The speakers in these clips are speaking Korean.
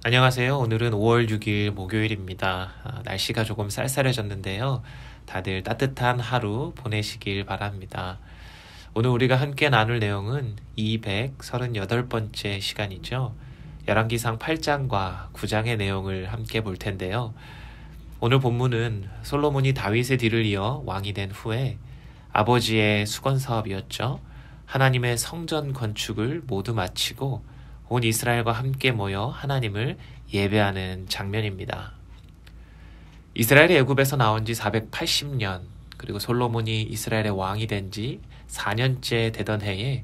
안녕하세요. 오늘은 5월 6일 목요일입니다. 날씨가 조금 쌀쌀해졌는데요. 다들 따뜻한 하루 보내시길 바랍니다. 오늘 우리가 함께 나눌 내용은 238번째 시간이죠. 열왕기상 8장과 9장의 내용을 함께 볼 텐데요. 오늘 본문은 솔로몬이 다윗의 뒤를 이어 왕이 된 후에 아버지의 수건 사업이었죠. 하나님의 성전 건축을 모두 마치고 온 이스라엘과 함께 모여 하나님을 예배하는 장면입니다. 이스라엘이 애굽에서 나온 지 480년, 그리고 솔로몬이 이스라엘의 왕이 된 지 4년째 되던 해에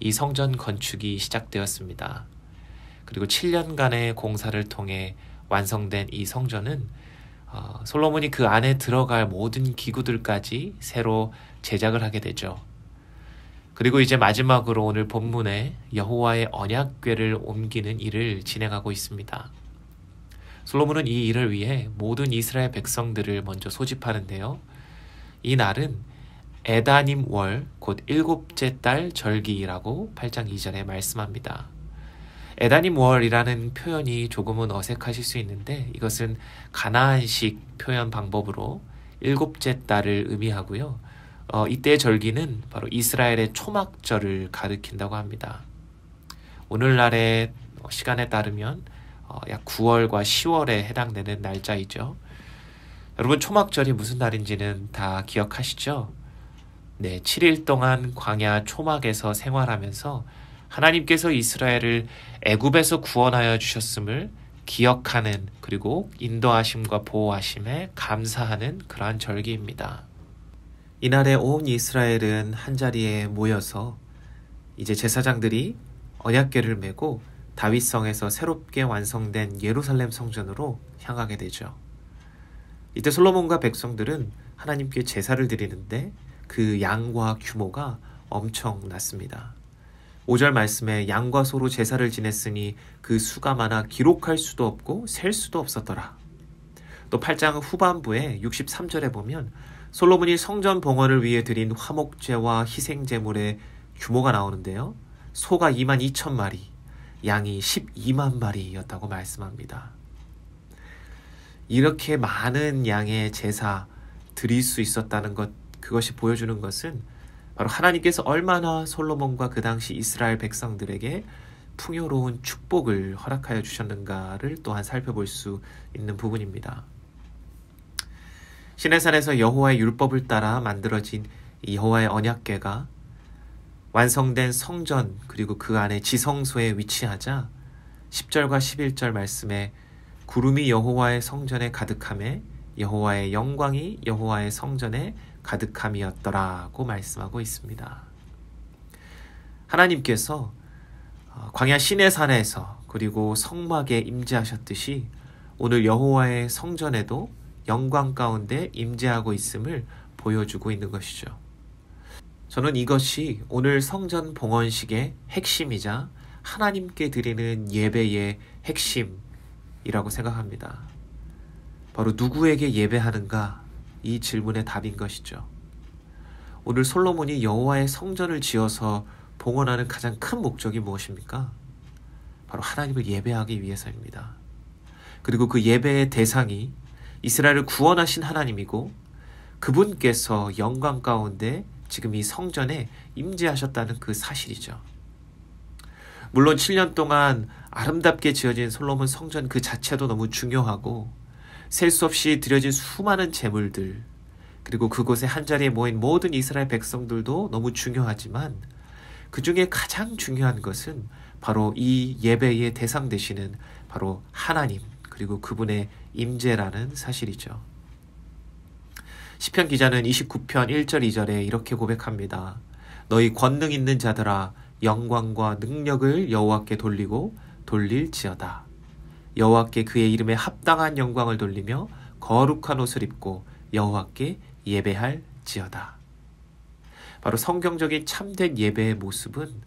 이 성전 건축이 시작되었습니다. 그리고 7년간의 공사를 통해 완성된 이 성전은 솔로몬이 그 안에 들어갈 모든 기구들까지 새로 제작을 하게 되죠. 그리고 이제 마지막으로 오늘 본문에 여호와의 언약궤를 옮기는 일을 진행하고 있습니다. 솔로몬은 이 일을 위해 모든 이스라엘 백성들을 먼저 소집하는데요. 이 날은 에다님 월, 곧 일곱째 달 절기라고 8장 2절에 말씀합니다. 에다님 월이라는 표현이 조금은 어색하실 수 있는데 이것은 가나안식 표현 방법으로 일곱째 달을 의미하고요. 이때의 절기는 바로 이스라엘의 초막절을 가리킨다고 합니다. 오늘날의 시간에 따르면 약 9월과 10월에 해당되는 날짜이죠. 여러분, 초막절이 무슨 날인지는 다 기억하시죠? 네, 7일 동안 광야 초막에서 생활하면서 하나님께서 이스라엘을 애굽에서 구원하여 주셨음을 기억하는, 그리고 인도하심과 보호하심에 감사하는 그러한 절기입니다. 이날에 온 이스라엘은 한자리에 모여서 이제 제사장들이 언약궤를 메고 다윗성에서 새롭게 완성된 예루살렘 성전으로 향하게 되죠. 이때 솔로몬과 백성들은 하나님께 제사를 드리는데 그 양과 규모가 엄청났습니다. 5절 말씀에 양과 소로 제사를 지냈으니 그 수가 많아 기록할 수도 없고 셀 수도 없었더라. 또 8장 후반부에 63절에 보면 솔로몬이 성전 봉헌을 위해 드린 화목제와 희생제물의 규모가 나오는데요. 소가 22,000마리, 양이 12만 마리였다고 말씀합니다. 이렇게 많은 양의 제사 드릴 수 있었다는 것, 그것이 보여주는 것은 바로 하나님께서 얼마나 솔로몬과 그 당시 이스라엘 백성들에게 풍요로운 축복을 허락하여 주셨는가를 또한 살펴볼 수 있는 부분입니다. 시내산에서 여호와의 율법을 따라 만들어진 이 여호와의 언약궤가 완성된 성전, 그리고 그 안에 지성소에 위치하자 10절과 11절 말씀에 구름이 여호와의 성전에 가득하매 여호와의 영광이 여호와의 성전에 가득함이었더라고 말씀하고 있습니다. 하나님께서 광야 시내산에서 그리고 성막에 임재하셨듯이 오늘 여호와의 성전에도 영광 가운데 임재하고 있음을 보여주고 있는 것이죠. 저는 이것이 오늘 성전 봉헌식의 핵심이자 하나님께 드리는 예배의 핵심이라고 생각합니다. 바로 누구에게 예배하는가? 이 질문의 답인 것이죠. 오늘 솔로몬이 여호와의 성전을 지어서 봉헌하는 가장 큰 목적이 무엇입니까? 바로 하나님을 예배하기 위해서입니다. 그리고 그 예배의 대상이 이스라엘을 구원하신 하나님이고 그분께서 영광 가운데 지금 이 성전에 임재하셨다는 그 사실이죠. 물론 7년 동안 아름답게 지어진 솔로몬 성전 그 자체도 너무 중요하고 셀 수 없이 드려진 수많은 제물들, 그리고 그곳에 한자리에 모인 모든 이스라엘 백성들도 너무 중요하지만 그 중에 가장 중요한 것은 바로 이 예배의 대상 되시는 바로 하나님, 그리고 그분의 임재라는 사실이죠. 시편 기자는 29편 1절 2절에 이렇게 고백합니다. 너희 권능 있는 자들아 영광과 능력을 여호와께 돌리고 돌릴지어다. 여호와께 그의 이름에 합당한 영광을 돌리며 거룩한 옷을 입고 여호와께 예배할지어다. 바로 성경적인 참된 예배의 모습은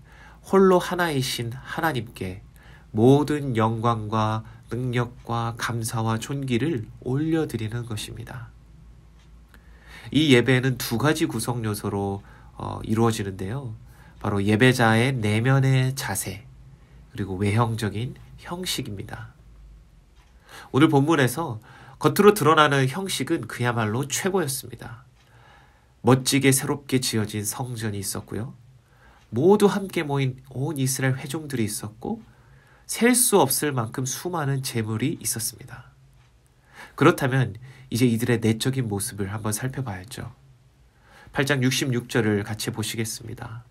홀로 하나이신 하나님께 모든 영광과 능력과 감사와 존귀를 올려드리는 것입니다. 이 예배는 두 가지 구성 요소로 이루어지는데요. 바로 예배자의 내면의 자세, 그리고 외형적인 형식입니다. 오늘 본문에서 겉으로 드러나는 형식은 그야말로 최고였습니다. 멋지게 새롭게 지어진 성전이 있었고요. 모두 함께 모인 온 이스라엘 회중들이 있었고 셀 수 없을 만큼 수많은 재물이 있었습니다. 그렇다면 이제 이들의 내적인 모습을 한번 살펴봐야죠. 8장 66절을 같이 보시겠습니다.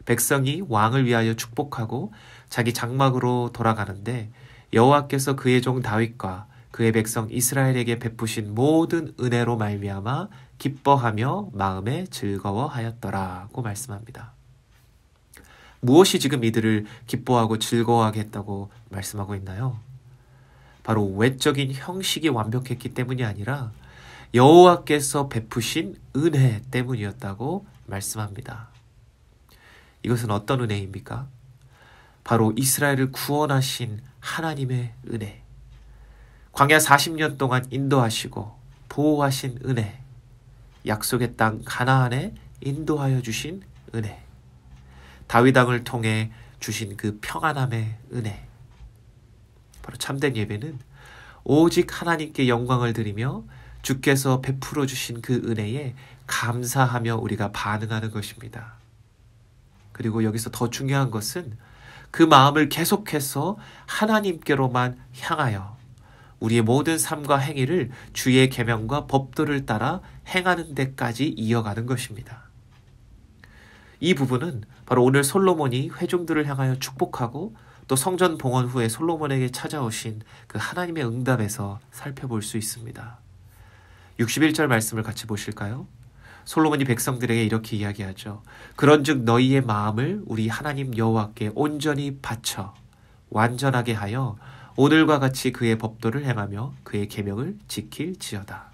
백성이 왕을 위하여 축복하고 자기 장막으로 돌아가는데 여호와께서 그의 종 다윗과 그의 백성 이스라엘에게 베푸신 모든 은혜로 말미암아 기뻐하며 마음에 즐거워하였더라고 말씀합니다. 무엇이 지금 이들을 기뻐하고 즐거워하게 했다고 말씀하고 있나요? 바로 외적인 형식이 완벽했기 때문이 아니라 여호와께서 베푸신 은혜 때문이었다고 말씀합니다. 이것은 어떤 은혜입니까? 바로 이스라엘을 구원하신 하나님의 은혜. 광야 40년 동안 인도하시고 보호하신 은혜. 약속의 땅 가나안에 인도하여 주신 은혜. 다윗 왕을 통해 주신 그 평안함의 은혜. 바로 참된 예배는 오직 하나님께 영광을 드리며 주께서 베풀어 주신 그 은혜에 감사하며 우리가 반응하는 것입니다. 그리고 여기서 더 중요한 것은 그 마음을 계속해서 하나님께로만 향하여 우리의 모든 삶과 행위를 주의 계명과 법도를 따라 행하는 데까지 이어가는 것입니다. 이 부분은 바로 오늘 솔로몬이 회중들을 향하여 축복하고 또 성전 봉헌 후에 솔로몬에게 찾아오신 그 하나님의 응답에서 살펴볼 수 있습니다. 61절 말씀을 같이 보실까요? 솔로몬이 백성들에게 이렇게 이야기하죠. 그런즉 너희의 마음을 우리 하나님 여호와께 온전히 바쳐 완전하게 하여 오늘과 같이 그의 법도를 행하며 그의 계명을 지킬지어다.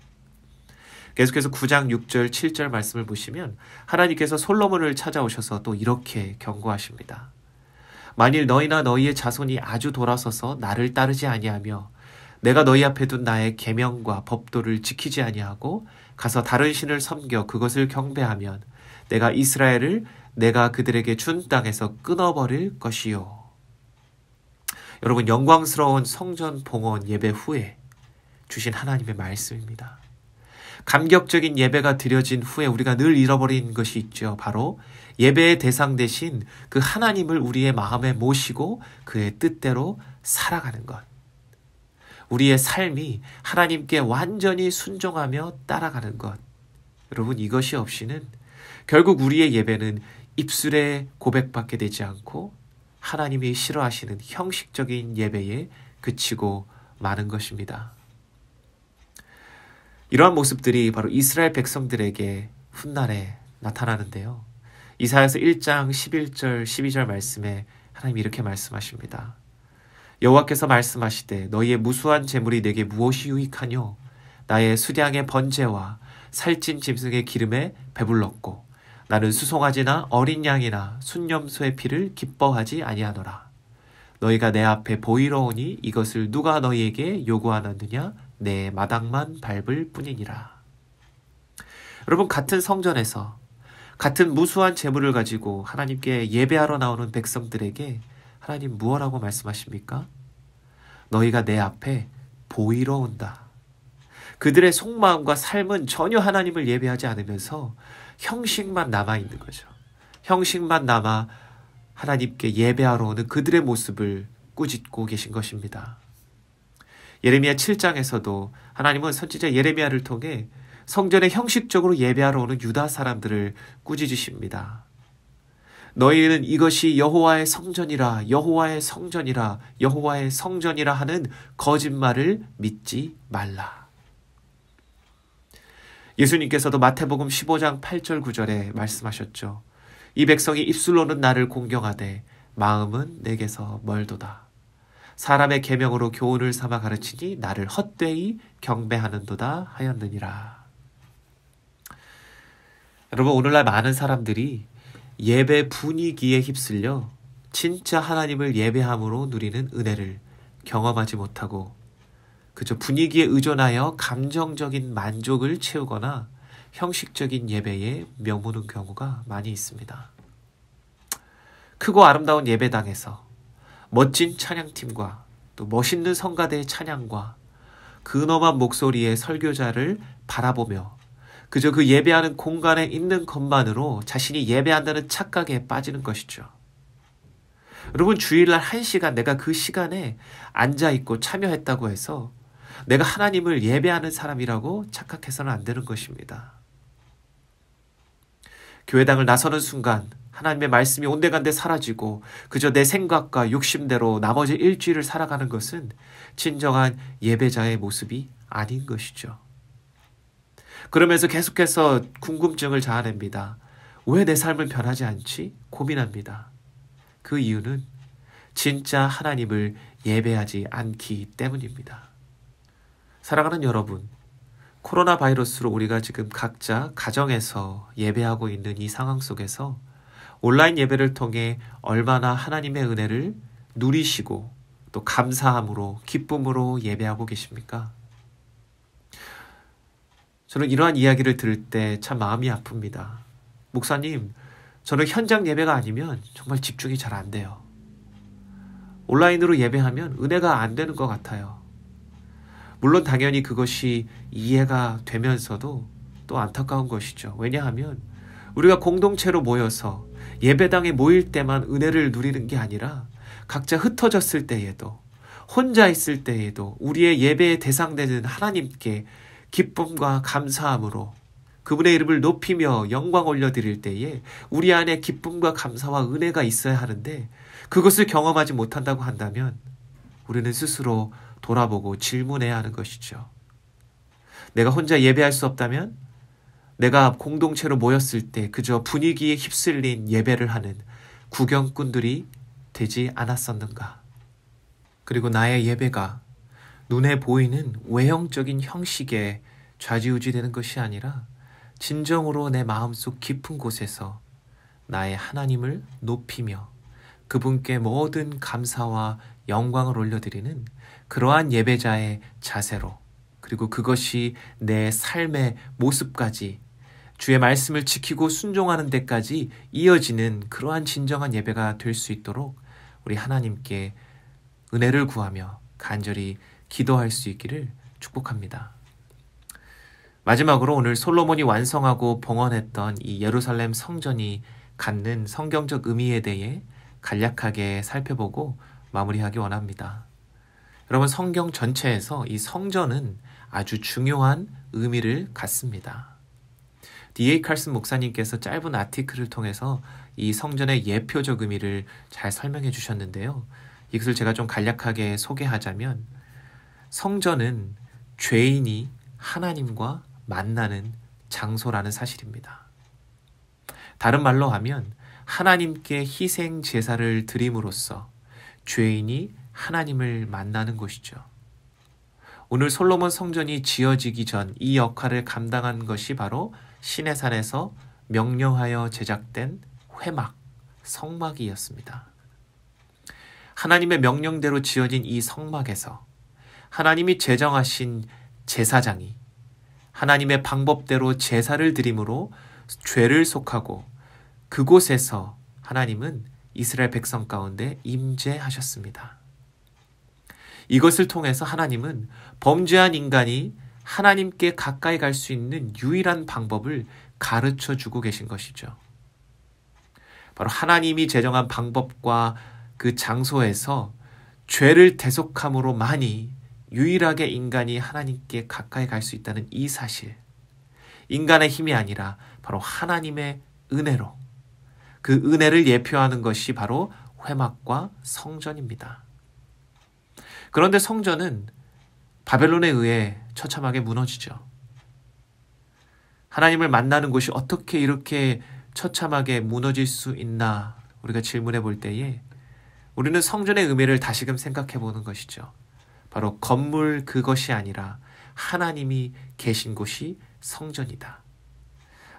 계속해서 9장 6절 7절 말씀을 보시면 하나님께서 솔로몬을 찾아오셔서 또 이렇게 경고하십니다. 만일 너희나 너희의 자손이 아주 돌아서서 나를 따르지 아니하며 내가 너희 앞에 둔 나의 계명과 법도를 지키지 아니하고 가서 다른 신을 섬겨 그것을 경배하면 내가 이스라엘을 내가 그들에게 준 땅에서 끊어버릴 것이요. 여러분, 영광스러운 성전 봉헌 예배 후에 주신 하나님의 말씀입니다. 감격적인 예배가 드려진 후에 우리가 늘 잃어버린 것이 있죠. 바로 예배의 대상 대신 그 하나님을 우리의 마음에 모시고 그의 뜻대로 살아가는 것. 우리의 삶이 하나님께 완전히 순종하며 따라가는 것. 여러분, 이것이 없이는 결국 우리의 예배는 입술에 고백밖에 되지 않고 하나님이 싫어하시는 형식적인 예배에 그치고 마는 것입니다. 이러한 모습들이 바로 이스라엘 백성들에게 훗날에 나타나는데요. 이사야서 1장 11절 12절 말씀에 하나님이 이렇게 말씀하십니다. 여호와께서 말씀하시되 너희의 무수한 재물이 내게 무엇이 유익하뇨? 나의 수량의 번제와 살찐 짐승의 기름에 배불렀고 나는 수송아지나 어린 양이나 순념소의 피를 기뻐하지 아니하노라. 너희가 내 앞에 보이러 오니 이것을 누가 너희에게 요구하느냐? 내 마당만 밟을 뿐이니라. 여러분, 같은 성전에서 같은 무수한 재물을 가지고 하나님께 예배하러 나오는 백성들에게 하나님 무엇라고 말씀하십니까? 너희가 내 앞에 보이러 온다. 그들의 속마음과 삶은 전혀 하나님을 예배하지 않으면서 형식만 남아있는 거죠. 형식만 남아 하나님께 예배하러 오는 그들의 모습을 꾸짖고 계신 것입니다. 예레미야 7장에서도 하나님은 선지자 예레미야를 통해 성전에 형식적으로 예배하러 오는 유다 사람들을 꾸짖으십니다. 너희는 이것이 여호와의 성전이라 여호와의 성전이라 여호와의 성전이라 하는 거짓말을 믿지 말라. 예수님께서도 마태복음 15장 8절 9절에 말씀하셨죠. 이 백성이 입술로는 나를 공경하되 마음은 내게서 멀도다. 사람의 계명으로 교훈을 삼아 가르치니 나를 헛되이 경배하는도다 하였느니라. 여러분, 오늘날 많은 사람들이 예배 분위기에 휩쓸려 진짜 하나님을 예배함으로 누리는 은혜를 경험하지 못하고 그저 분위기에 의존하여 감정적인 만족을 채우거나 형식적인 예배에 명무는 경우가 많이 있습니다. 크고 아름다운 예배당에서 멋진 찬양팀과 또 멋있는 성가대의 찬양과 근엄한 목소리의 설교자를 바라보며 그저 그 예배하는 공간에 있는 것만으로 자신이 예배한다는 착각에 빠지는 것이죠. 여러분, 주일날 1시간 내가 그 시간에 앉아있고 참여했다고 해서 내가 하나님을 예배하는 사람이라고 착각해서는 안 되는 것입니다. 교회당을 나서는 순간 하나님의 말씀이 온데간데 사라지고 그저 내 생각과 욕심대로 나머지 일주일을 살아가는 것은 진정한 예배자의 모습이 아닌 것이죠. 그러면서 계속해서 궁금증을 자아냅니다. 왜 내 삶은 변하지 않지? 고민합니다. 그 이유는 진짜 하나님을 예배하지 않기 때문입니다. 사랑하는 여러분, 코로나 바이러스로 우리가 지금 각자 가정에서 예배하고 있는 이 상황 속에서 온라인 예배를 통해 얼마나 하나님의 은혜를 누리시고 또 감사함으로 기쁨으로 예배하고 계십니까? 저는 이러한 이야기를 들을 때 참 마음이 아픕니다. 목사님, 저는 현장 예배가 아니면 정말 집중이 잘 안 돼요. 온라인으로 예배하면 은혜가 안 되는 것 같아요. 물론 당연히 그것이 이해가 되면서도 또 안타까운 것이죠. 왜냐하면 우리가 공동체로 모여서 예배당에 모일 때만 은혜를 누리는 게 아니라 각자 흩어졌을 때에도 혼자 있을 때에도 우리의 예배의 대상되는 하나님께 기쁨과 감사함으로 그분의 이름을 높이며 영광 올려드릴 때에 우리 안에 기쁨과 감사와 은혜가 있어야 하는데 그것을 경험하지 못한다고 한다면 우리는 스스로 돌아보고 질문해야 하는 것이죠. 내가 혼자 예배할 수 없다면 내가 공동체로 모였을 때 그저 분위기에 휩쓸린 예배를 하는 구경꾼들이 되지 않았었는가? 그리고 나의 예배가 눈에 보이는 외형적인 형식에 좌지우지되는 것이 아니라 진정으로 내 마음속 깊은 곳에서 나의 하나님을 높이며 그분께 모든 감사와 영광을 올려드리는 그러한 예배자의 자세로, 그리고 그것이 내 삶의 모습까지 주의 말씀을 지키고 순종하는 데까지 이어지는 그러한 진정한 예배가 될 수 있도록 우리 하나님께 은혜를 구하며 간절히 기도할 수 있기를 축복합니다. 마지막으로 오늘 솔로몬이 완성하고 봉헌했던 이 예루살렘 성전이 갖는 성경적 의미에 대해 간략하게 살펴보고 마무리하기 원합니다. 여러분, 성경 전체에서 이 성전은 아주 중요한 의미를 갖습니다. D.A. 칼슨 목사님께서 짧은 아티클을 통해서 이 성전의 예표적 의미를 잘 설명해 주셨는데요. 이것을 제가 좀 간략하게 소개하자면 성전은 죄인이 하나님과 만나는 장소라는 사실입니다. 다른 말로 하면 하나님께 희생 제사를 드림으로써 죄인이 하나님을 만나는 곳이죠. 오늘 솔로몬 성전이 지어지기 전 이 역할을 감당한 것이 바로 시내산에서 명령하여 제작된 회막, 성막이었습니다. 하나님의 명령대로 지어진 이 성막에서 하나님이 제정하신 제사장이 하나님의 방법대로 제사를 드림으로 죄를 속하고 그곳에서 하나님은 이스라엘 백성 가운데 임재하셨습니다. 이것을 통해서 하나님은 범죄한 인간이 하나님께 가까이 갈 수 있는 유일한 방법을 가르쳐 주고 계신 것이죠. 바로 하나님이 제정한 방법과 그 장소에서 죄를 대속함으로만이 유일하게 인간이 하나님께 가까이 갈 수 있다는 이 사실, 인간의 힘이 아니라 바로 하나님의 은혜로, 그 은혜를 예표하는 것이 바로 회막과 성전입니다. 그런데 성전은 바벨론에 의해 처참하게 무너지죠. 하나님을 만나는 곳이 어떻게 이렇게 처참하게 무너질 수 있나 우리가 질문해 볼 때에 우리는 성전의 의미를 다시금 생각해 보는 것이죠. 바로 건물 그것이 아니라 하나님이 계신 곳이 성전이다.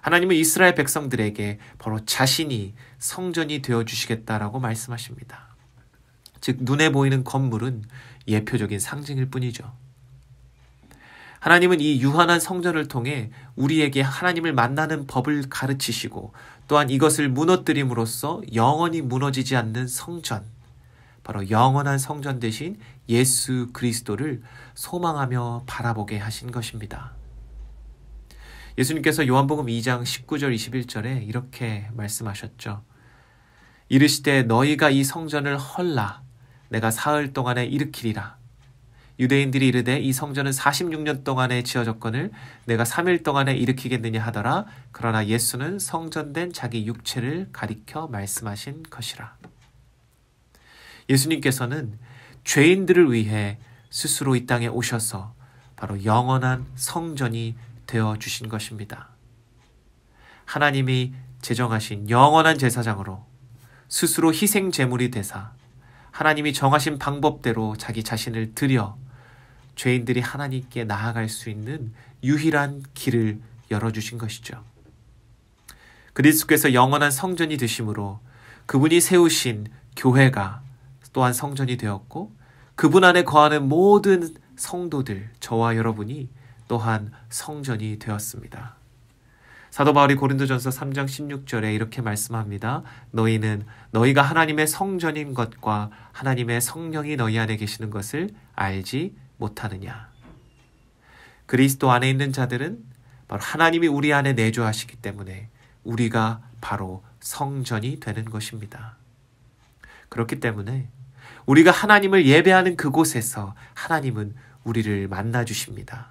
하나님은 이스라엘 백성들에게 바로 자신이 성전이 되어주시겠다라고 말씀하십니다. 즉 눈에 보이는 건물은 예표적인 상징일 뿐이죠. 하나님은 이 유한한 성전을 통해 우리에게 하나님을 만나는 법을 가르치시고 또한 이것을 무너뜨림으로써 영원히 무너지지 않는 성전, 바로 영원한 성전 되신 예수 그리스도를 소망하며 바라보게 하신 것입니다. 예수님께서 요한복음 2장 19절 21절에 이렇게 말씀하셨죠. 이르시되 너희가 이 성전을 헐라 내가 사흘 동안에 일으키리라. 유대인들이 이르되 이 성전은 46년 동안에 지어졌거늘 내가 3일 동안에 일으키겠느냐 하더라. 그러나 예수는 성전된 자기 육체를 가리켜 말씀하신 것이라. 예수님께서는 죄인들을 위해 스스로 이 땅에 오셔서 바로 영원한 성전이 되어주신 것입니다. 하나님이 제정하신 영원한 제사장으로 스스로 희생 제물이 되사 하나님이 정하신 방법대로 자기 자신을 드려 죄인들이 하나님께 나아갈 수 있는 유일한 길을 열어주신 것이죠. 그리스도께서 영원한 성전이 되심으로 그분이 세우신 교회가 또한 성전이 되었고 그분 안에 거하는 모든 성도들, 저와 여러분이 또한 성전이 되었습니다. 사도 바울이 고린도전서 3장 16절에 이렇게 말씀합니다. 너희가 하나님의 성전인 것과 하나님의 성령이 너희 안에 계시는 것을 알지 못하느냐. 그리스도 안에 있는 자들은 바로 하나님이 우리 안에 내주하시기 때문에 우리가 바로 성전이 되는 것입니다. 그렇기 때문에 우리가 하나님을 예배하는 그곳에서 하나님은 우리를 만나주십니다.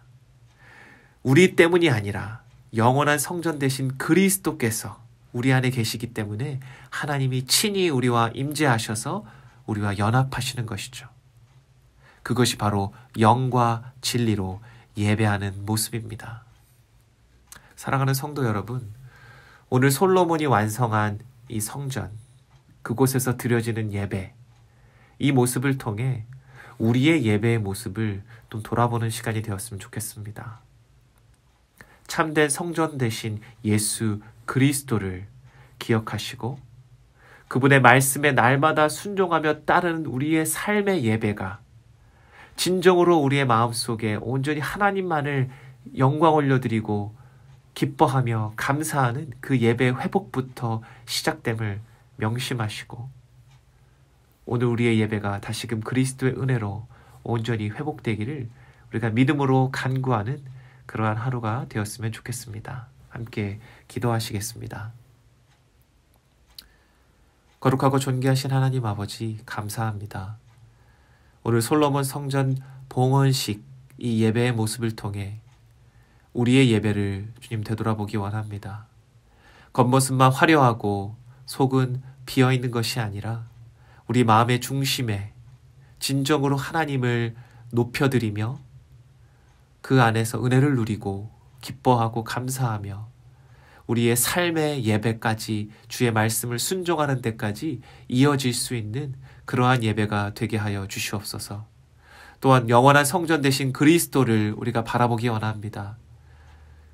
우리 때문이 아니라 영원한 성전 되신 그리스도께서 우리 안에 계시기 때문에 하나님이 친히 우리와 임재하셔서 우리와 연합하시는 것이죠. 그것이 바로 영과 진리로 예배하는 모습입니다. 사랑하는 성도 여러분, 오늘 솔로몬이 완성한 이 성전, 그곳에서 드려지는 예배, 이 모습을 통해 우리의 예배의 모습을 좀 돌아보는 시간이 되었으면 좋겠습니다. 참된 성전 되신 예수 그리스도를 기억하시고 그분의 말씀에 날마다 순종하며 따르는 우리의 삶의 예배가 진정으로 우리의 마음속에 온전히 하나님만을 영광 올려드리고 기뻐하며 감사하는 그 예배 회복부터 시작됨을 명심하시고 오늘 우리의 예배가 다시금 그리스도의 은혜로 온전히 회복되기를 우리가 믿음으로 간구하는 그러한 하루가 되었으면 좋겠습니다. 함께 기도하시겠습니다. 거룩하고 존귀하신 하나님 아버지, 감사합니다. 오늘 솔로몬 성전 봉헌식 이 예배의 모습을 통해 우리의 예배를 주님 되돌아보기 원합니다. 겉모습만 화려하고 속은 비어있는 것이 아니라 우리 마음의 중심에 진정으로 하나님을 높여드리며 그 안에서 은혜를 누리고 기뻐하고 감사하며 우리의 삶의 예배까지 주의 말씀을 순종하는 데까지 이어질 수 있는 그러한 예배가 되게 하여 주시옵소서. 또한 영원한 성전 되신 그리스도를 우리가 바라보기 원합니다.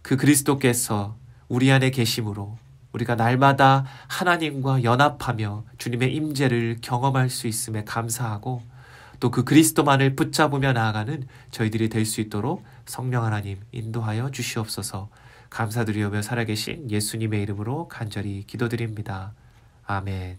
그 그리스도께서 우리 안에 계심으로 우리가 날마다 하나님과 연합하며 주님의 임재를 경험할 수 있음에 감사하고 또 그 그리스도만을 붙잡으며 나아가는 저희들이 될 수 있도록 성령 하나님 인도하여 주시옵소서. 감사드리오며 살아계신 예수님의 이름으로 간절히 기도드립니다. 아멘.